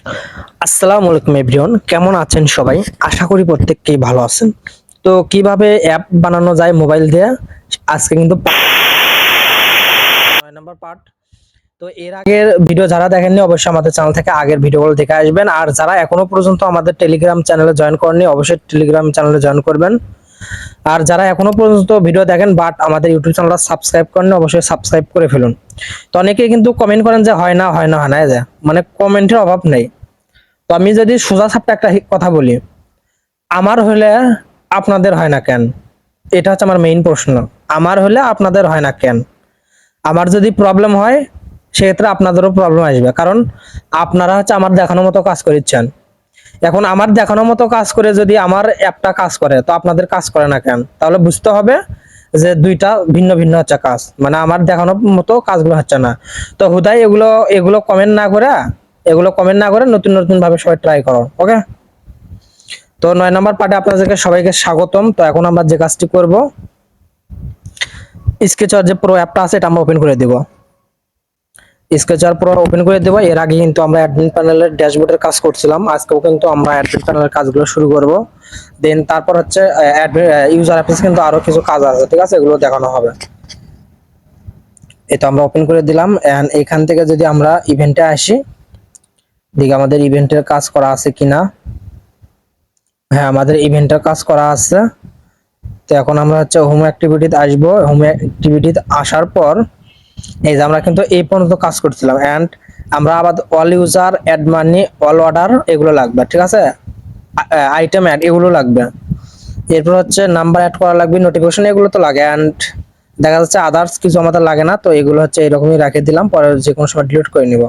আসসালামু আলাইকুম এভরিওয়ান, কেমন আছেন সবাই? আশা করি প্রত্যেককেই ভালো আছেন। তো কিভাবে অ্যাপ বানানো যায় মোবাইল দিয়ে, আজকে কিন্তু 9 নাম্বার পার্ট। তো এর আগের ভিডিও যারা দেখেননি অবশ্যই আমাদের চ্যানেল থেকে আগের ভিডিওগুলো দেখে আসবেন। আর যারা এখনো পর্যন্ত আমাদের টেলিগ্রাম চ্যানেলে জয়েন করেননি অবশ্যই টেলিগ্রাম চ্যানেলে জয়েন করবেন। আর যারা এখনো পর্যন্ত ভিডিও দেখেন বাট আমাদের ইউটিউব চ্যানেলটা সাবস্ক্রাইব করেননি অবশ্যই সাবস্ক্রাইব করে ফেলুন। তো অনেকেই কিন্তু কমেন্ট করেন যে হয় না হয় না হয় না, এই যে মানে কমেন্টের অভাব নেই। তো আমি যদি সোজা সাপটা একটা কথা বলি, আমার হলে আপনাদের হয় না কেন? এটা হচ্ছে আমার মেইন প্রশ্ন। আমার হলে আপনাদের হয় না কেন? আমার যদি প্রবলেম হয় সেক্ষেত্রে আপনাদেরও প্রবলেম আসবে, কারণ আপনারা হচ্ছে আমার দেখানো মতো কাজ করেছেন। এখন আমার দেখানো মতো কাজ করে যদি আমার অ্যাপটা কাজ করে তো আপনাদের কাজ করে না কেন? তাহলে বুঝতে হবে যে দুইটা ভিন্ন ভিন্ন হচ্ছে কাজ, মানে আমার দেখানো মতো কাজগুলো হচ্ছে না। তো হুদাই এগুলো এগুলো কমেন্ট না করে নতুন নতুন ভাবে সবাই ট্রাই করো, ওকে? তো 9 নম্বর পার্টে আপনাদেরকে সবাইকে স্বাগতম। তো এখন আমরা যে কাজটি করব, স্কেচার যে প্রো অ্যাপটা আছে এটা আমরা ওপেন করে দেব। স্কেচার প্রো ওপেন করে দেব। এর আগে কিন্তু আমরা অ্যাডমিন প্যানেলের ড্যাশবোর্ডের কাজ করছিলাম, আজকেও কিন্তু আমরা অ্যাডমিন প্যানেলের কাজগুলো শুরু করব। দেন তারপর হচ্ছে ইউজার অ্যাপস কিন্তু আরো কিছু কাজ আছে, ঠিক আছে, এগুলো দেখানো হবে। এটা আমরা ওপেন করে দিলাম। এন্ড এখান থেকে যদি আমরা ইভেন্টে আসি, দেখি আমাদের ইভেন্টের কাজ করা আছে কিনা। হ্যাঁ, আমাদের ইভেন্টের কাজ করা আছে। তো এখন আমরা হচ্ছে হোম অ্যাক্টিভিটিতে আসবো। হোম অ্যাক্টিভিটিতে আসার পর এই যে আমরা কিন্তু এই পর্যন্ত কাজ করছিলাম, এন্ড আমরা আবার all user, add money, all order এগুলো লাগবে, ঠিক আছে, আইটেম অ্যাড এগুলো লাগবে। এরপর হচ্ছে নাম্বার অ্যাড করা লাগবে, নোটিফিকেশন এগুলো তো লাগে, এন্ড দেখা যাচ্ছে আদার্স কিছু আমাদের লাগে না। তো এগুলো হচ্ছে এরকমই রেখে দিলাম, পরে যে কোনো সময় ডিলিট করে নিব।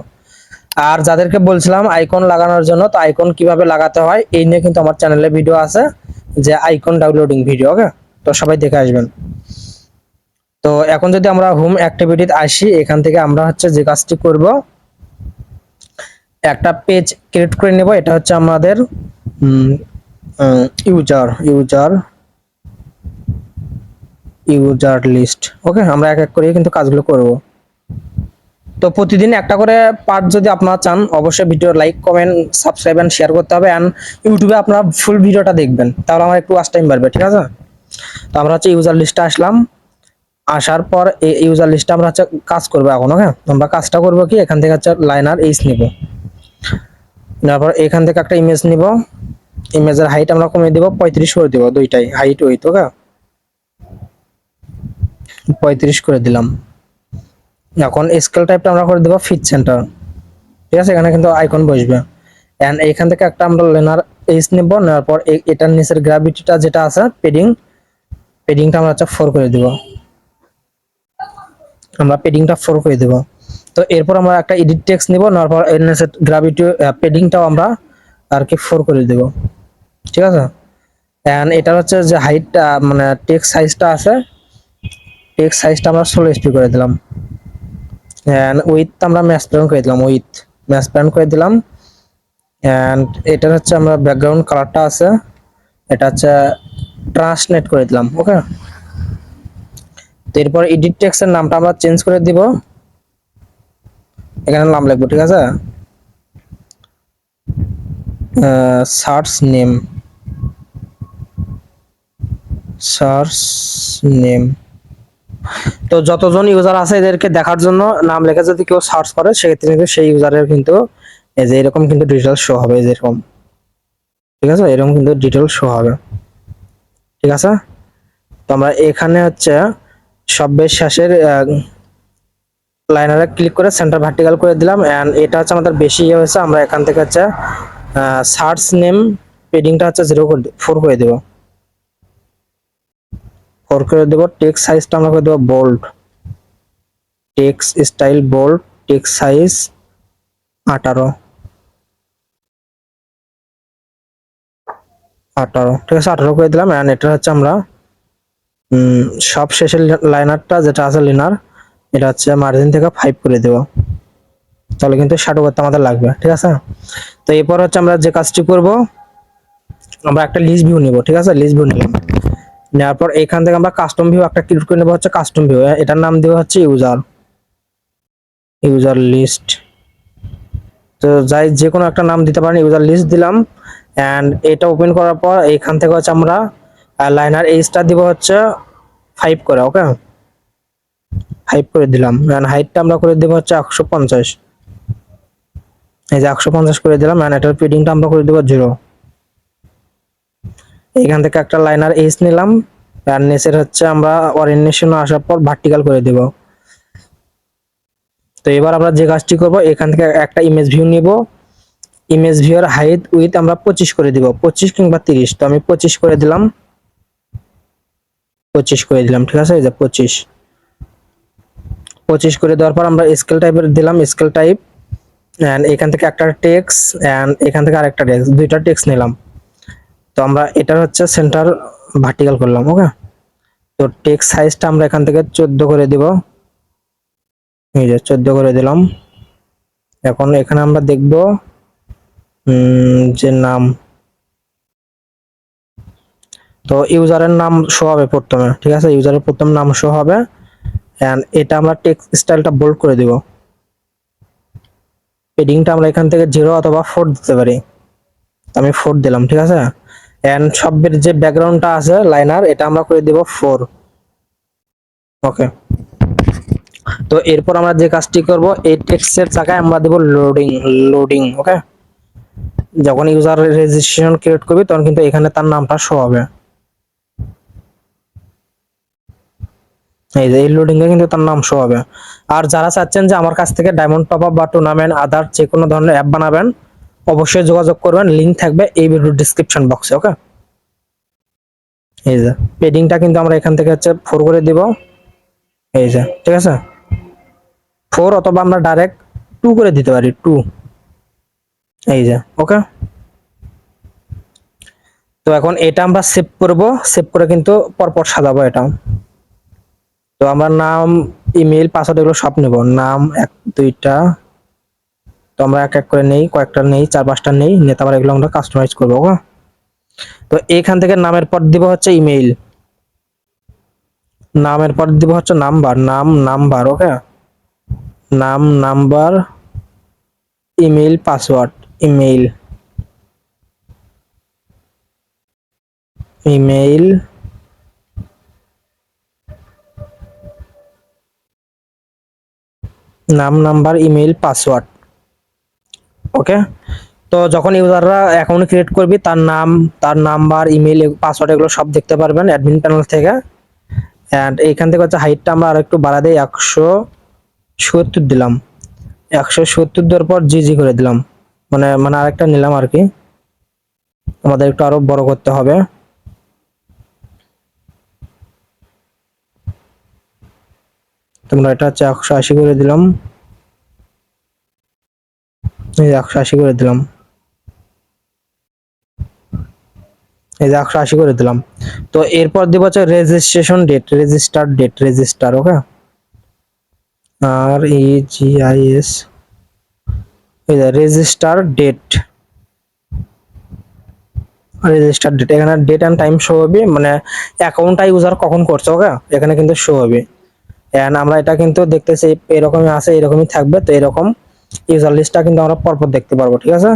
আর যাদেরকে বলছিলাম আইকন লাগানোর জন্য, তো আইকন কিভাবে লাগাতে হয় এই নিয়ে কিন্তু আমার চ্যানেলে ভিডিও আছে, যে আইকন ডাউনলোডিং ভিডিও, ওকে? তো সবাই দেখে আসবেন। তো এখন যদি আমরা হোম অ্যাক্টিভিটিতে আসি, এখান থেকে আমরা হচ্ছে যে কাজটি করব, একটা পেজ ক্রিয়েট করে নেব। এটা হচ্ছে আমাদের ইউজার ইউজার ইউজার লিস্ট, ওকে? আমরা এক এক করে কিন্তু কাজগুলো করব। তো প্রতিদিন একটা করে পার্ট যদি আপনারা চান অবশ্যই video like, comment, subscribe and share করতে হবে। এন্ড ইউটিউবে আপনারা ফুল ভিডিওটা দেখবেন, তাহলে আমার একটু ওয়াচ টাইম বাড়বে, ঠিক আছে? তো আমরা হচ্ছে ইউজার লিস্টে আসলাম। আসার পর এই ইউজার লিস্টে আমরা হচ্ছে কাজ করবো এখন, ওকে? আমরা কাজটা করব কি, এখান থেকে হচ্ছে লাইনার এইচ নিব। তারপর এখান থেকে একটা ইমেজ নিব। ইমেজের হাইট আমরা কমিয়ে দিব, 35 করে দিব, দুইটাই হাইট ওয়েট, ওকে? 35 করে দিলাম। এখন স্কেল টাইপটা আমরা করে দেব ফিট সেন্টার, ঠিক আছে? এখানে কিন্তু আইকন বসবে। এন্ড এইখান থেকে একটা আমরা লাইনার এইচ নিব। নেওয়ার পর এটার নিচের গ্র্যাভিটিটা যেটা আছে পেডিংটা আমরা হচ্ছে 4 করে দিব। আমরা পেডিংটা 4 করে দিব। তো এরপর আমরা একটা এডিট টেক্সট নিব, নেওয়ার পর এর নিচে গ্র্যাভিটি পেডিংটাও আমরা আর কি 4 করে দিব, ঠিক আছে? এন্ড এটা হচ্ছে যে হাইটটা মানে টেক্সট সাইজটা আছে, টেক্সট সাইজটা আমরা 16 এসপি করে দিলাম। এন্ড উইথ আমরা ম্যাচ প্যাটার্ন করে দিলাম, উইথ ম্যাচ প্যাটার্ন করে দিলাম। এন্ড এটা হচ্ছে আমরা ব্যাকগ্রাউন্ড কালারটা আছে, এটা হচ্ছে ট্রান্সলেট করে দিলাম, ওকে? তো এরপর এডিট টেক্সটের নামটা আমরা চেঞ্জ করে দিব, এখানে নাম লিখবো, ঠিক আছে? Search name, search name. তো যতজন ইউজার আছে এদেরকে দেখার জন্য নাম লেখা যদি কেউ সার্চ করে সেক্ষেত্রে কিন্তু সেই ইউজারের কিন্তু এই যে এরকম কিন্তু ডিটেলস শো হবে, যেরকম, ঠিক আছে? এরকম কিন্তু ডিটেলস শো হবে, ঠিক আছে? তো আমরা এখানে হচ্ছে সবের শেষের লাইনারে ক্লিক করে সেন্টার ভার্টিক্যাল করে দিলাম। এন্ড এটা হচ্ছে আমাদের বেশি ইয়ে হয়েছে, আমরা এখান থেকে হচ্ছে সার্চ নেম পেডিংটা হচ্ছে 4 করে দেব, 4 করে দেব। টেক্সট সাইজটা আমরা করে দেব bold, text style bold, text size 18, ঠিক আছে? 18 করে দিলাম। এন্ড এটা হচ্ছে আমরা সব শেষের লাইনারটা যেটা আছে লিনার, এটা হচ্ছে মার্জিন থেকে 5 করে দেব, তাহলে কিন্তু শ্যাডো করতে আমাদের লাগবে, ঠিক আছে? তো এরপর হচ্ছে আমরা যে কাজটি করব, আমরা একটা লিস্ট ভিউ নিব, ঠিক আছে? লিস্ট ভিউ নিলাম। নেওয়ার পর এখান থেকে আমরা কাস্টম ভিউ একটা ক্রিয়েট করে নেব, হচ্ছে কাস্টম ভিউ, এটার নাম দেব হচ্ছে ইউজার লিস্ট, তো যাই যে কোনো একটা নাম দিতে পারেন, ইউজার লিস্ট দিলাম। অ্যান্ড এটা ওপেন করার পর এখান থেকে হচ্ছে আমরা লাইনার এইচটা দিব হচ্ছে 5 করে, ওকে 5 করে দিলাম। অ্যান্ড হাইটটা আমরা করে দিব হচ্ছে 150, এই যে 150 করে দিলাম। অ্যান্ড এটার ফিডিংটা আমরা করে দিব 0। এখান থেকে একটা লাইনার এইচ নিলাম। আর নিচের হচ্ছে আমরা ওরিয়েন্টেশন আসার পর ভার্টিক্যাল করে দিব। তো এবার আমরা যে কাজটি করব, এখান থেকে একটা ইমেজ ভিউ নিব। ইমেজ ভিউর হাইট উইথ আমরা 25 করে দিব, 25 কিংবা 30। তো আমি 25 করে দিলাম, 25 করে দিলাম, ঠিক আছে। এই যে 25, 25 করে দেওয়ার পর আমরা স্কেল টাইপের দিলাম, স্কেল টাইপ। এন্ড এখান থেকে একটা টেক্সট, এন্ড এখান থেকে আরেকটা টেক্সট, দুইটা টেক্সট নিলাম। তো আমরা এটার হচ্ছে সেন্টার ভার্টিক্যাল করলাম, ওকে। তো টেক্সট সাইজটা আমরা এখান থেকে 14 করে দিব, এই যে 14 করে দিলাম। এখন এখানে আমরা দেখব যে নাম, তো ইউজারের নাম শো হবে প্রথমে, ঠিক আছে, ইউজারের প্রথম নাম শো হবে। এন্ড এটা আমরা টেক্সট স্টাইলটা বোল্ড করে দিব। পেডিংটা আমরা এখান থেকে 0 অথবা 4 দিতে পারি। আমি 4 দিলাম, ঠিক আছে। এন্ড সবের যে ব্যাকগ্রাউন্ডটা আছে লাইনার, এটা আমরা করে দিব 4, ওকে। তো এরপর আমরা যে কাজটি করব, এই টেক্সটের জায়গায় আমরা দেব লোডিং, লোডিং, ওকে। যখন ইউজার রেজিস্ট্রেশন ক্রিয়েট করবে তখন কিন্তু এখানে তার নামটা শো হবে, এই যে এই লোডিং এ কিন্তু তার নাম শো হবে। আর যারা চাচ্ছেন যে আমার কাছ থেকে ডায়মন্ড টপ আপ বা টুর্নামেন্ট আদার যে কোনো ধরনের অ্যাপ বানাবেন, অবশ্যই যোগাযোগ করবেন, লিংক থাকবে এই ভিডিও ডেসক্রিপশন বক্সে, ওকে। এই যে পেডিংটা কিন্তু আমরা এখান থেকে হচ্ছে 4 করে দিব, এই যে, ঠিক আছে, 4 অথবা আমরা ডাইরেক্ট 2 করে দিতে পারি, 2, এই যে, ওকে। তো এখন এটা আমরা সেভ করব, সেভ করে কিন্তু পরপর সাজাবো এটা। তো আমরা নাম, ইমেল, পাসওয়ার্ড এগুলো সব নেব, নাম 1 2টা। তো আমরা এক এক করে নেই, কয়েকটা নেই, 4 5টা নেই, নিয়ে তারপর এগুলো আমরা কাস্টমাইজ করবো, ওকে। তো এখান থেকে নামের পর দিব হচ্ছে ইমেইল, নামের পর দিব হচ্ছে নাম্বার, নাম নাম্বার, ওকে, নাম number, email password, email, email, নাম নাম্বার ইমেইল পাসওয়ার্ড, ওকে। তো যখন ইউজাররা অ্যাকাউন্ট ক্রিয়েট করবি, তার নাম, তার নাম্বার, ইমেইল, পাসওয়ার্ড এগুলো সব দেখতে পারবেন অ্যাডমিন প্যানেল থেকে। এন্ড এইখান থেকে হচ্ছে হাইটটা আমরা আরেকটু বাড়া দিই, 170 দিলাম। 170 দেওয়ার পর জি করে দিলাম, মানে মানে আরেকটা নিলাম আর কি, আমাদের একটু আরো বড় করতে হবে। তোমরা এটা হচ্ছে 180 করে দিলাম, এই 180 করে দিলাম, এই যে 180 করে দিলাম। তো এরপর দিব হচ্ছে registration date, register date, register, okay, REGIS, এই যে রেজিস্টার ডেট, রেজিস্টার ডেট, এখানে ডেট এন্ড টাইম শো হবে, মানে অ্যাকাউন্টটা ইউজার কখন করছে, ওকে, এখানে কিন্তু শো হবে। এন্ড আমরা এটা কিন্তু দেখতেছি এরকমই আছে, এরকমই থাকবে। তো এরকম ইউজার লিস্টটা কিন্তু আমরা পরপর দেখতে পারবো, ঠিক আছে।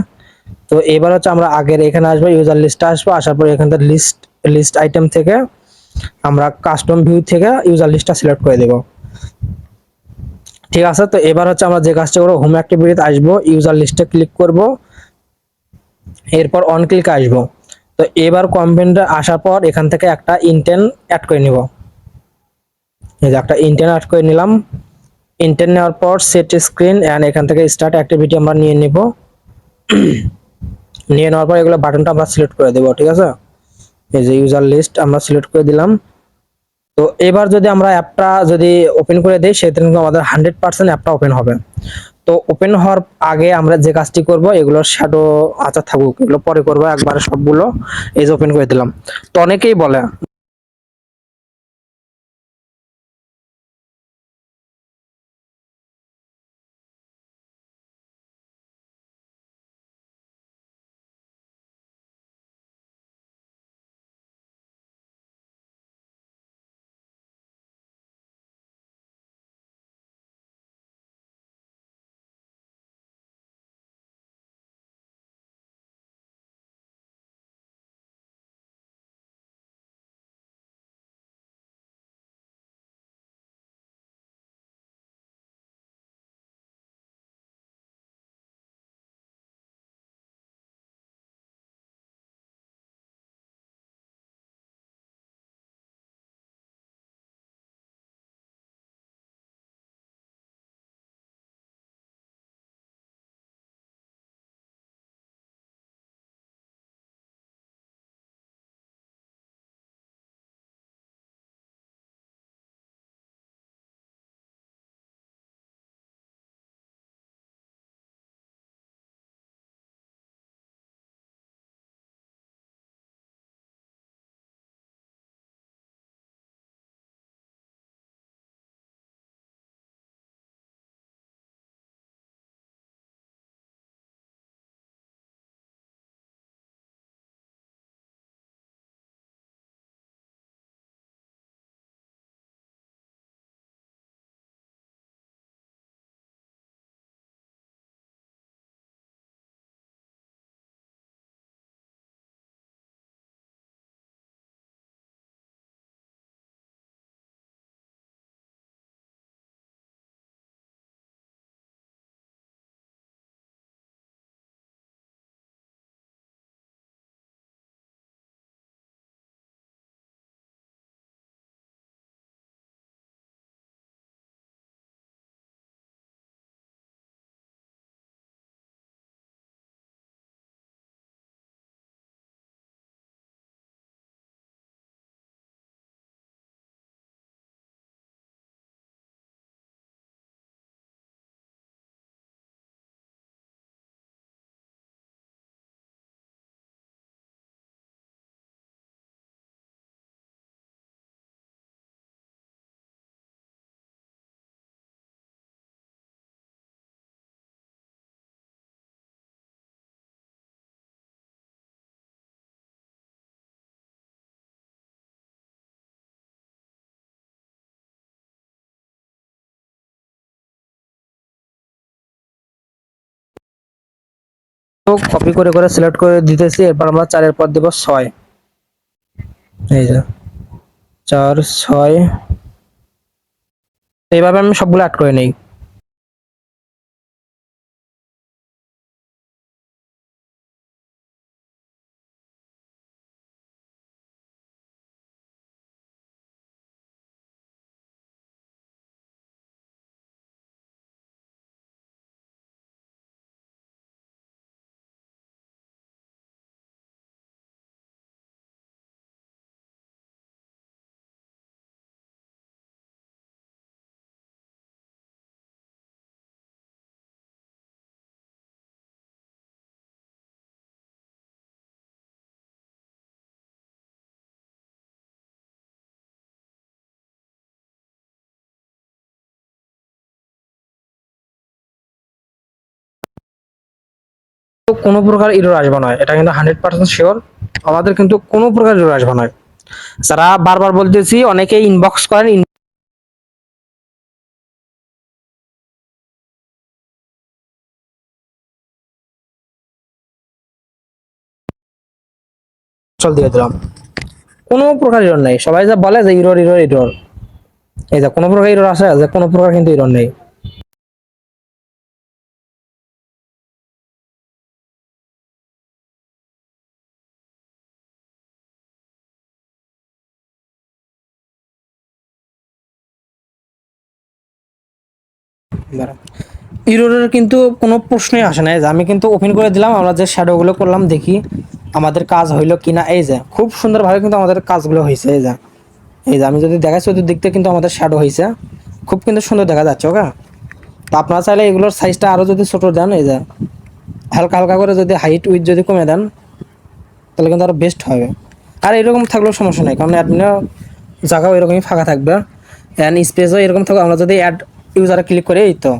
তো এবার হচ্ছে আমরা আগের এখানে আসবো, ইউজার লিস্টে আসবো, আসার পর এখান থেকে লিস্ট, লিস্ট আইটেম থেকে আমরা কাস্টম ভিউ থেকে ইউজার লিস্টটা সিলেক্ট করে দেব, ঠিক আছে। তো এবার হচ্ছে আমরা যে কাজটা করবো, হোম অ্যাক্টিভিটিতে আসবো, ইউজার লিস্টে ক্লিক করব, এরপর অন ক্লিক আসবো। তো এবার কম্পোনেন্টে আসার পর এখান থেকে একটা ইন্টেন্ট অ্যাড করে নিব, এই যে একটা ইন্টেন্ট অ্যাড করে নিলাম। ইন্টেন্ট নেওয়ার পর সেট স্ক্রিন, এন্ড এখান থেকে স্টার্ট অ্যাক্টিভিটি আমরা নিয়ে নিব। নিয়ে নেওয়ার পর এগুলো বাটনটা আমরা সিলেক্ট করে দেবো, ঠিক আছে। এই যে ইউজার লিস্ট আমরা সিলেক্ট করে দিলাম। তো এবার যদি আমরা অ্যাপটা যদি ওপেন করে দেই, সেক্ষেত্রে কিন্তু আমাদের 100% অ্যাপটা ওপেন হবে। তো ওপেন হওয়ার আগে আমরা যে কাজটি করব, এগুলোর শ্যাডো আচ্ছা থাকুক, এগুলো পরে করবো, একবারে সবগুলো এই যে ওপেন করে দিলাম। তো অনেকেই বলে কপি করে করে সিলেক্ট করে দিতেছি, এরপর আমরা 4 এর পর দেব 6, এই যে 4 6, এইভাবে আমি সবগুলো অ্যাড করে নেই। তো কোনো প্রকার এরর আসবে না, এটা কিন্তু 100% শিওর। আমাদের কিন্তু কোনো প্রকার এরর আসবে না। যারা বারবার বলতেছি, অনেকে ইনবক্স করেন, চল দিয়ে দিলাম, কোনো প্রকার এরর নেই। সবাই যা বলে যে এরর এরর এরর, এই যে কোনো প্রকার এরর আসে, যে কোনো প্রকার কিন্তু এরর নেই। এররের কিন্তু কোনো প্রশ্নই আসে না। এই যে আমি কিন্তু ওপেন করে দিলাম, আমরা যে শ্যাডো গুলো করলাম দেখি আমাদের কাজ হইলো কিনা। এই যে খুব সুন্দরভাবে কিন্তু আমাদের কাজগুলো হয়েছে। এই যে এই যে আমি যদি দেখাচ্ছি ওদের দিক থেকে কিন্তু আমাদের শ্যাডো হয়েছে, খুব কিন্তু সুন্দর দেখা যাচ্ছে। ওকে, তো আপনারা চাইলে এগুলোর সাইজটা আরো যদি ছোট দেন, এই যে হালকা হালকা করে যদি হাইট উইথ যদি কমে দেন, তাহলে কিন্তু আরো বেস্ট হবে। আর এরকম থাকলেও সমস্যা নেই, কারণ অ্যাডমিনের জায়গাও এরকমই ফাঁকা থাকবে, অ্যান্ড স্পেসও এরকম থাকবে। আমরা যদি অ্যাড ইউজারে ক্লিক করি, এই তো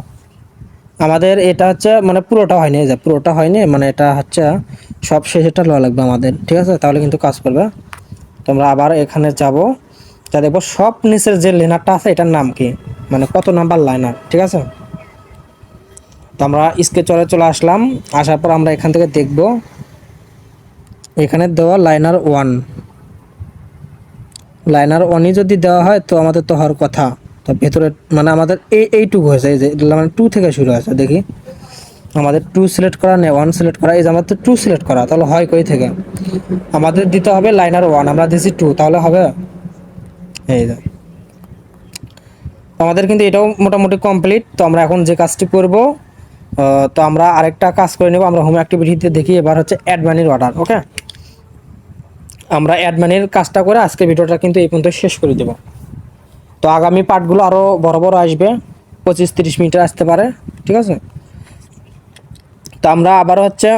আমাদের এটা হচ্ছে মানে পুরোটা হয়নি, এই যে পুরোটা হয়নি, মানে এটা হচ্ছে সব শেষেরটা লওয়া লাগবে আমাদের, ঠিক আছে? তাহলে কিন্তু কাজ করবে। তোমরা আবার এখানে যাব, যা দেখবো সব নিচের যে লাইনারটা আছে এটার নাম কি, মানে কত নাম্বার লাইনার, ঠিক আছে? তো আমরা স্কেচরে চলে আসলাম, আসার পর আমরা এখান থেকে দেখব এখানে দেওয়া লাইনার 1, লাইনার 1ই যদি দেওয়া হয় তো আমাদের তো হওয়ার কথা। তো ভেতরে মানে আমাদের এইটুকু হয়েছে, এই যে মানে 2 থেকে শুরু হয়েছে। দেখি আমাদের 2 সিলেক্ট করা নেই, 1 সিলেক্ট করা, এই যে আমাদের 2 সিলেক্ট করা, তাহলে হয় কই থেকে? আমাদের দিতে হবে লাইনার 1, আমরা দিয়েছি 2, তাহলে হবে এই যে। আমাদের কিন্তু এটাও মোটামুটি কমপ্লিট। তো আমরা এখন যে কাজটি করব, তো আমরা আরেকটা কাজ করে নেব। আমরা হোম অ্যাক্টিভিটিতে দেখি, এবার হচ্ছে অ্যাড মানির অর্ডার। ওকে, আমরা অ্যাড মানির কাজটা করে আজকে ভিডিওটা কিন্তু এই পর্যন্ত শেষ করে দেব। তো আগামী পার্টগুলো আরও বড় বড় আসবে, 25-30 মিনিটে আসতে পারে, ঠিক আছে? তো আমরা আবার হচ্ছে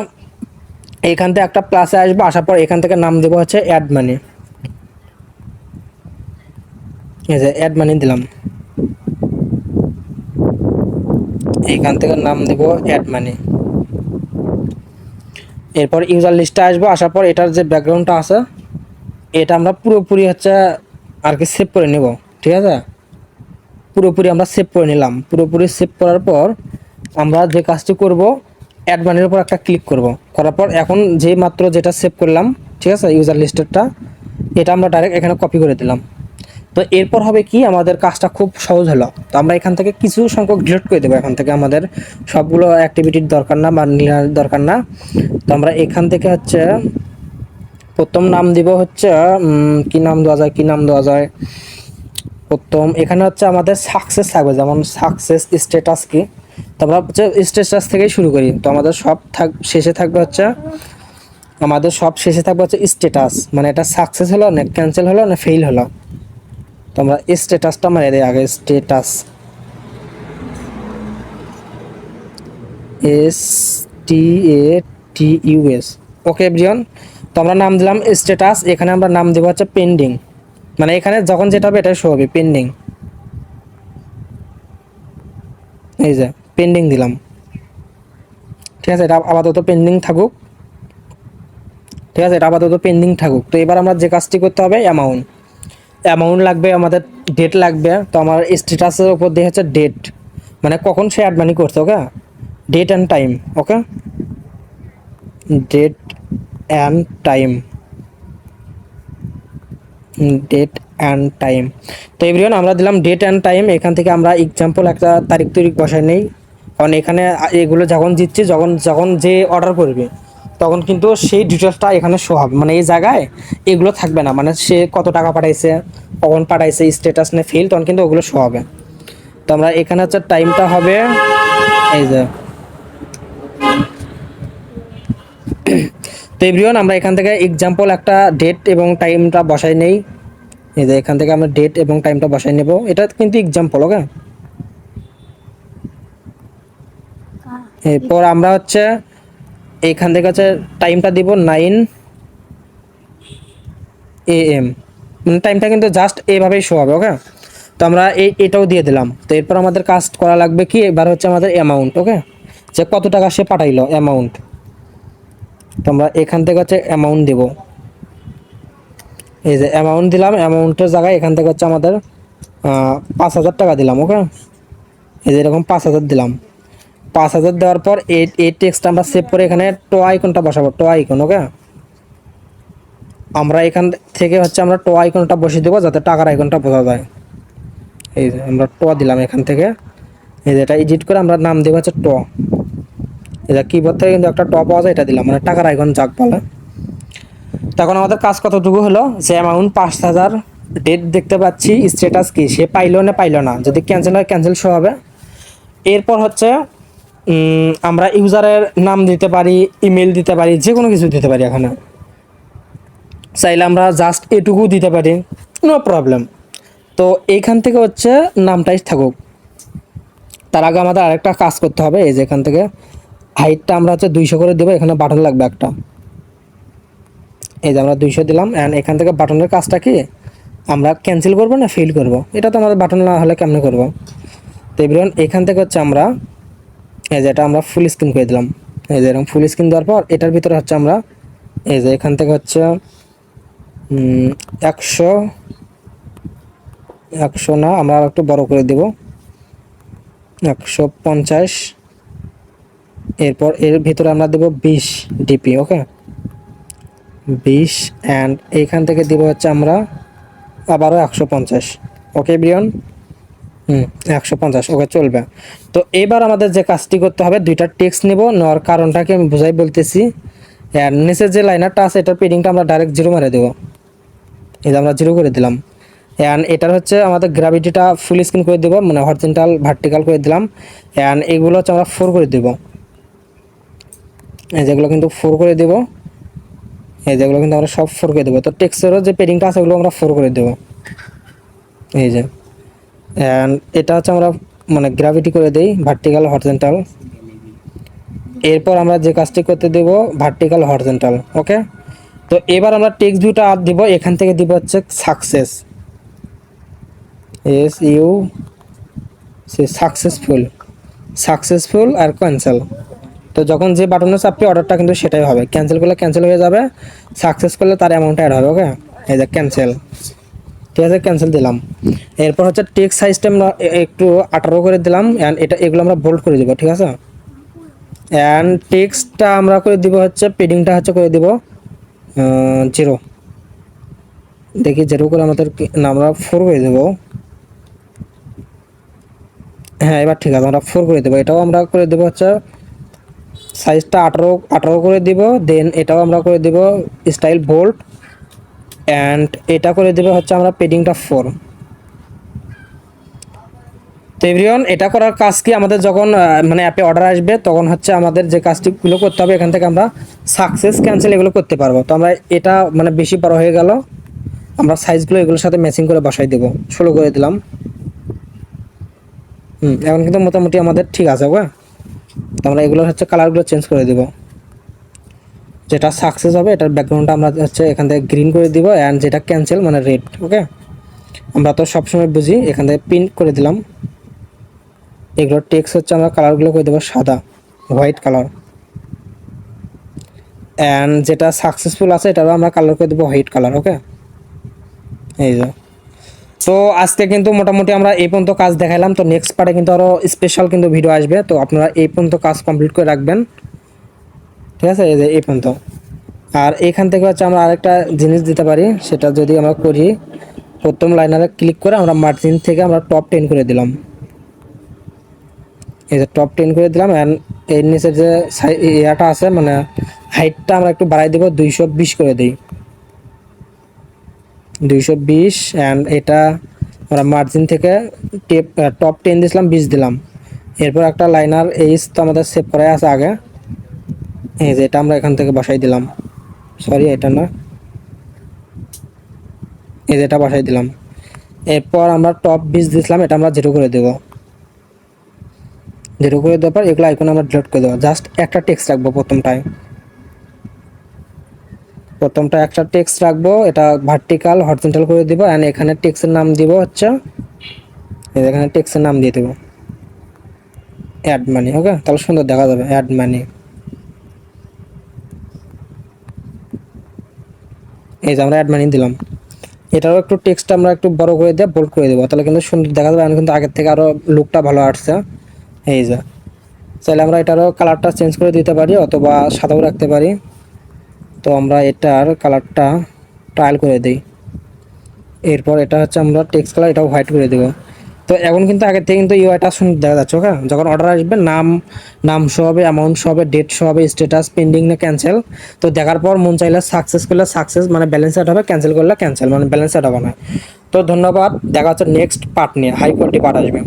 এইখান থেকে একটা প্লাসে আসবো, আসার পর এখান থেকে নাম দেবো হচ্ছে অ্যাড মানি। এই যে অ্যাড মানি দিলাম, এইখান থেকে নাম দেবো অ্যাড মানি। এরপর ইউজার লিস্টে আসবো, আসার পর এটার যে ব্যাকগ্রাউন্ডটা আছে এটা আমরা পুরোপুরি হচ্ছে আর কি সেভ করে নেব, ঠিক আছে? পুরোপুরি আমরা সেভ করে নিলাম। পুরোপুরি সেভ করার পর আমরা যে কাজটি করব, অ্যাড মানির উপর একটা ক্লিক করব, করার পর এখন যে মাত্র যেটা সেভ করলাম, ঠিক আছে, ইউজার লিস্টেরটা, এটা আমরা ডাইরেক্ট এখানে কপি করে দিলাম। তো এরপর হবে কি, আমাদের কাজটা খুব সহজ হলো। তো আমরা এখান থেকে কিছু সংখ্যক ডিলিট করে দেবো। এখান থেকে আমাদের সবগুলো অ্যাক্টিভিটির দরকার না বা দরকার না। তো আমরা এখান থেকে হচ্ছে প্রথম নাম দিব হচ্ছে কি নাম দেওয়া যায়, কি নাম দেওয়া যায় প্রথম, এখানে হচ্ছে আমাদের সাকসেস থাকবে, যেমন সাকসেস স্ট্যাটাস কি। তো আমরা হচ্ছে স্ট্যাটাস থেকেই শুরু করি। তো আমাদের সব শেষে থাকবে হচ্ছে, স্ট্যাটাস, মানে এটা সাকসেস হলো না ক্যান্সেল হলো না ফেল হলো। তো আমরা স্ট্যাটাসটা মারিয়ে দিই আগে, স্ট্যাটাস, STATUS। ওকে এভরিওয়ান, তো আমরা নাম দিলাম স্ট্যাটাস, এখানে আমরা নাম দেবো হচ্ছে পেন্ডিং, মানে এখানে যখন যেটা হবে এটাই শো হবে, পেন্ডিং। এই যে পেন্ডিং দিলাম, ঠিক আছে? এটা আপাতত পেন্ডিং থাকুক, ঠিক আছে? এটা আপাতত পেন্ডিং থাকুক। তো এবার আমরা যে কাজটি করতে হবে, অ্যামাউন্ট লাগবে, আমাদের ডেট লাগবে। তো আমার স্ট্যাটাসের উপর দিয়ে হচ্ছে ডেট, মানে কখন সে অ্যাড মানি করছে। Okay, date and time. Okay, date and time, date and time. তো এভরিওয়ান আমরা দিলাম ডেট অ্যান্ড টাইম। এখান থেকে আমরা এক্সাম্পল একটা তারিখ তারিখ বসাই নেই, কারণ এখানে এগুলো যখন দিচ্ছি, যখন যখন যে অর্ডার করবে তখন কিন্তু সেই ডিটেলসটা এখানে শো হবে, মানে এই জায়গায় এগুলো থাকবে না, মানে সে কত টাকা পাঠাইছে, কখন পাঠাইছে, স্ট্যাটাস না ফেল, তখন কিন্তু ওগুলো শো হবে। তো আমরা এখানে হচ্ছে টাইমটা হবে এই যে। তো এভরিওয়ান আমরা এখান থেকে এক্সাম্পল একটা ডেট এবং টাইমটা বসাই নেই। এই যে এখান থেকে আমরা ডেট এবং টাইমটা বসাই নেব, এটা কিন্তু এক্সাম্পল। ওকে, এরপর আমরা হচ্ছে এইখান থেকে হচ্ছে টাইমটা দিব 9 AM, মানে টাইমটা কিন্তু জাস্ট এইভাবেই শো হবে। ওকে, তো আমরা এটাও দিয়ে দিলাম। তো এরপর আমাদের কাজ করা লাগবে কি, এবার হচ্ছে আমাদের অ্যামাউন্ট। ওকে, যে কত টাকা সে পাঠাইলো অ্যামাউন্ট, তো আমরা এখান থেকে হচ্ছে অ্যামাউন্ট দেব। এই যে অ্যামাউন্ট দিলাম, অ্যামাউন্টের জায়গায় এখান থেকে হচ্ছে আমাদের 5,000 টাকা দিলাম। ওকে, এই যে এরকম 5,000 দিলাম। 5,000 দেওয়ার পর এই টেক্সটটা আমরা সেভ করে এখানে টো আইকনটা বসাবো, টো আইকন। ওকে, আমরা এখান থেকে হচ্ছে আমরা টো আইকনটা বসিয়ে দেবো যাতে টাকার আইকনটা বোঝা যায়। এই যে আমরা টো দিলাম এখান থেকে, এই যে এটা এডিট করে আমরা নাম দেবো হচ্ছে টো। এটা কিবোর্ড থেকে কিন্তু একটা টো পাওয়া যায়, এটা দিলাম, মানে টাকার আইকন যাক বলে। তখন আমাদের কাজ কতটুকু হলো, যে অ্যামাউন্ট 5,000, ডেট দেখতে পাচ্ছি, স্ট্যাটাস কি সে পাইলো না পাইলো না, যদি ক্যান্সেল হয় ক্যান্সেল শো হবে। এরপর হচ্ছে আমরা ইউজারের নাম দিতে পারি, ইমেল দিতে পারি, যে কোনো কিছু দিতে পারি। এখানে চাইলে আমরা জাস্ট এটুকু দিতে পারি, নো প্রবলেম। তো এইখান থেকে হচ্ছে নামটাই থাকুক। তার আগে আমাদের আরেকটা কাজ করতে হবে, এই যে এখান থেকে হাইটটা আমরা হচ্ছে 200 করে দেবো, এখানে বাটন লাগবে একটা। এই যে আমরা 200 দিলাম, অ্যান্ড এখান থেকে বাটনের কাজটা কি, আমরা ক্যান্সেল করবো না ফেল করব, এটা তো আমাদের বাটন না হলে কেমনে করব। তো এবার এখান থেকে হচ্ছে আমরা এই যে এটা আমরা ফুল স্ক্রিন করে দিলাম। এই যে এরকম ফুল স্ক্রিন দেওয়ার পর এটার ভিতরে হচ্ছে আমরা এই যে এখান থেকে হচ্ছে 100 না, আমরা একটু বড় করে দেব, 150। এরপর এর ভিতরে আমরা দেব 20 ডিপি। ওকে, 20, অ্যান্ড এইখান থেকে দিব হচ্ছে আমরা আবারও 150। ওকে ব্রিয়ন, 150। ওকে, চলবে। তো এবার আমাদের যে কাজটি করতে হবে, দুইটা টেক্সট নেব, নেওয়ার কারণটাকে আমি বুঝাই বলতেছি। আর নিচের যে লাইনারটা আছে এটার পেডিংটা আমরা ডাইরেক্ট 0 মেরে দেবো। এই যে আমরা 0 করে দিলাম। অ্যান্ড এটার হচ্ছে আমাদের গ্র্যাভিটিটা ফুল স্ক্রিন করে দেবো, মানে হরিজন্টাল ভার্টিক্যাল করে দিলাম। অ্যান্ড এগুলো হচ্ছে আমরা 4 করে দেবো, এই যেগুলো কিন্তু 4 করে দেবো, এই যেগুলো কিন্তু আমরা সব 4 করে দেবো। তো টেক্সটেরও যে পেডিংটা আছে ওগুলো আমরা 4 করে দেবো, এই যে। অ্যান্ড এটা হচ্ছে আমরা মানে গ্র্যাভিটি করে দেই ভার্টিক্যাল হরিজন্টাল। এরপর আমরা যে কাজটি করতে দেব ভার্টিক্যাল হরিজন্টাল। ওকে, তো এবার আমরা টেক্সট ভিউটা আর দিব, এখান থেকে দিব হচ্ছে সাকসেস, SU, সাকসেসফুল, সাকসেসফুল আর ক্যান্সেল। তো যখন যে বাটনে চাপবে অর্ডারটা কিন্তু সেটাই হবে, ক্যান্সেল করলে ক্যান্সেল হয়ে যাবে, সাকসেস করলে তার অ্যামাউন্টটা অ্যাড হবে। ওকে, এই যে ক্যান্সেল, ঠিক আছে, ক্যান্সেল দিলাম। এরপর হচ্ছে টেক্সট সাইজটা আমরা একটু 18 করে দিলাম, অ্যান্ড এগুলো আমরা বোল্ড করে দেবো, ঠিক আছে। অ্যান্ড টেক্সটটা আমরা করে দিব হচ্ছে পেডিংটা হচ্ছে করে দিব 0, দেখি 0 করে আমাদের না, আমরা 4 করে দেবো। হ্যাঁ, এবার ঠিক আছে, আমরা 4 করে দেবো। এটাও আমরা করে দেবো হচ্ছে সাইজটা 18 করে দিব। দেন এটাও আমরা করে দিব স্টাইল বোল্ড, অ্যান্ড এটা করে দেবো হচ্ছে আমরা পেডিংটা 4। তো এভরিওয়ান, এটা করার কাজ কি, আমাদের যখন মানে অ্যাপে অর্ডার আসবে তখন হচ্ছে আমাদের যে কাজটিগুলো করতে হবে, এখান থেকে আমরা সাকসেস ক্যান্সেল এগুলো করতে পারবো। তো আমরা এটা মানে বেশি বড় হয়ে গেল, আমরা সাইজগুলো এগুলোর সাথে ম্যাচিং করে বসাই দেবো, 16 করে দিলাম। এখন কিন্তু মোটামুটি আমাদের ঠিক আছে। ওকে, তো আমরা এগুলো হচ্ছে কালারগুলো চেঞ্জ করে দেবো। যেটা সাকসেস হবে এটার ব্যাকগ্রাউন্ডটা আমরা হচ্ছে এখান থেকে গ্রিন করে দিব, অ্যান্ড যেটা ক্যান্সেল মানে রেড। ওকে, আমরা তো সবসময় বুঝি, এখান থেকে প্রিন্ট করে দিলাম। এগুলো টেক্সট হচ্ছে আমরা কালারগুলো করে দেবো সাদা, হোয়াইট কালার, অ্যান্ড যেটা সাকসেসফুল আছে এটারও আমরা কালার করে দেবো হোয়াইট কালার। ওকে, এই যে। তো আজকে কিন্তু মোটামুটি আমরা এই পর্যন্ত কাজ দেখাইলাম। তো নেক্সট পার্টে কিন্তু আরও স্পেশাল কিন্তু ভিডিও আসবে, তো আপনারা এই পর্যন্ত কাজ কমপ্লিট করে রাখবেন। ঠিক আছে, এই যে এই পর্যন্ত। আর এখান থেকে হচ্ছে আমরা আরেকটা জিনিস দিতে পারি, সেটা যদি আমরা করি, প্রথম লাইনারে ক্লিক করে আমরা মার্জিন থেকে আমরা টপ 10 করে দিলাম। এই যে টপ 10 করে দিলাম। অ্যান্ড এর নিচে যে ইয়াটা আছে মানে হাইটটা আমরা একটু বাড়াই দেবো, 220 করে দিই, 220। অ্যান্ড এটা আমরা মার্জিন থেকে টপ 10 দিলাম, 20 দিলাম। এরপর একটা লাইনার এইচ তো আমাদের সেভ করাই আছে আগে, এই যে এটা আমরা এখান থেকে বসাই দিলাম, সরি এটা না, এই যে এটা বসাই দিলাম। এরপর আমরা টপ 20 দিলাম, এটা আমরা 0 করে দেবো। 0 করে দেওয়ার পর এগুলো আইকন আমরা ডিলিট করে দেবো। জাস্ট একটা টেক্সট রাখবো প্রথমটা একটা টেক্সট রাখবো, এটা ভার্টিক্যাল হরিজন্টাল করে দিব। অ্যান্ড এখানে টেক্সটের নাম দিব হচ্ছে, এখানে টেক্সটের নাম দিয়ে দেবো অ্যাড মানি। ওকে, তাহলে সুন্দর দেখা যাবে অ্যাড মানি। এই যে আমরা অ্যাড মানি দিলাম। এটারও একটু টেক্সট আমরা একটু বড় করে দিয়ে বোল্ড করে দেবো, তাহলে কিন্তু সুন্দর দেখা যাবে। এখন কিন্তু আগের থেকে আরও লুকটা ভালো আসছে। এই যে চাইলে আমরা এটারও কালারটা চেঞ্জ করে দিতে পারি, অথবা সাদাও রাখতে পারি। তো আমরা এটার কালারটা ট্রায়াল করে দিই। এরপর এটা হচ্ছে আমরা টেক্সট কালার, এটাও হোয়াইট করে দেবো। তো এখন কিন্তু আগের থেকে কিন্তু ইউআইটা সুন্দর দেখা যাচ্ছে। ওকে, যখন অর্ডার আসবে নাম শো হবে, অ্যামাউন্ট শো হবে, ডেট শো হবে, স্ট্যাটাস, পেন্ডিং না ক্যান্সেল। তো দেখার পর মন চাইলে সাকসেস করলে সাকসেস মানে ব্যালেন্স অ্যাড হবে, ক্যান্সেল করলে ক্যান্সেল মানে ব্যালেন্স অ্যাড হবে না। তো ধন্যবাদ, দেখা হচ্ছে নেক্সট পার্ট নিয়ে, হাই কোয়ালিটি পার্ট আসবে।